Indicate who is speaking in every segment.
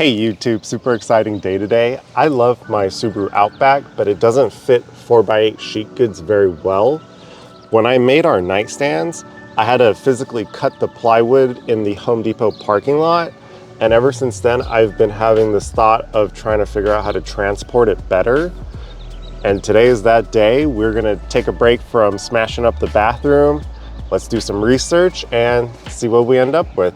Speaker 1: Hey YouTube, super exciting day today. I love my Subaru Outback, but it doesn't fit 4x8 sheet goods very well. When I made our nightstands, I had to physically cut the plywood in the Home Depot parking lot. And ever since then, I've been having this thought of trying to figure out how to transport it better. And today is that day. We're gonna take a break from smashing up the bathroom. Let's do some research and see what we end up with.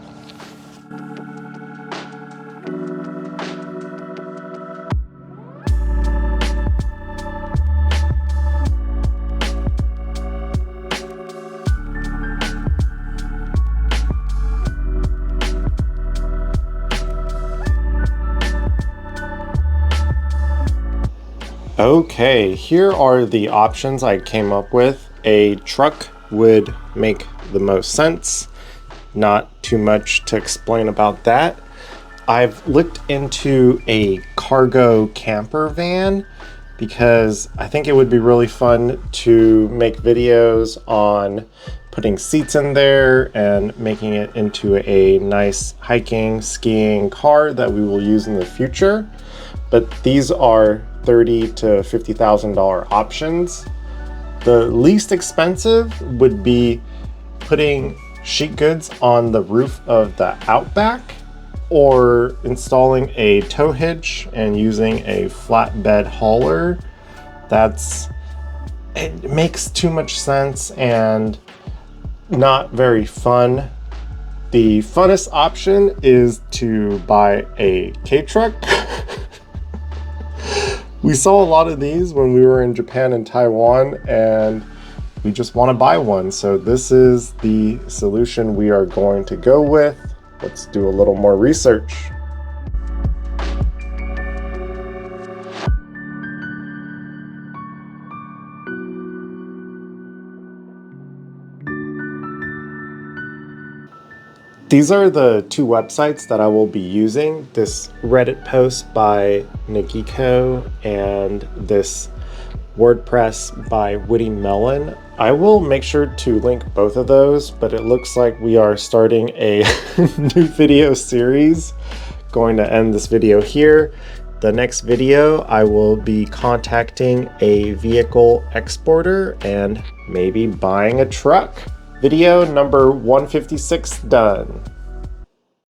Speaker 1: Okay, here are the options I came up with. A truck would make the most sense. Not too much to explain about that. I've looked into a cargo camper van because I think it would be really fun to make videos on putting seats in there and making it into a nice hiking, skiing car that we will use in the future. But these are $30,000 to $50,000 options. The least expensive would be putting sheet goods on the roof of the Outback or installing a tow hitch and using a flatbed hauler. It makes too much sense and not very fun. The funnest option is to buy a Kei Truck. We saw a lot of these when we were in Japan and Taiwan, and we just want to buy one. So this is the solution we are going to go with. Let's do a little more research. These are the two websites that I will be using, this Reddit post by Nagiko and this WordPress by Witty Melon. I will make sure to link both of those, but it looks like we are starting a new video series. Going to end this video here. The next video, I will be contacting a vehicle exporter and maybe buying a truck. Video number 156 done.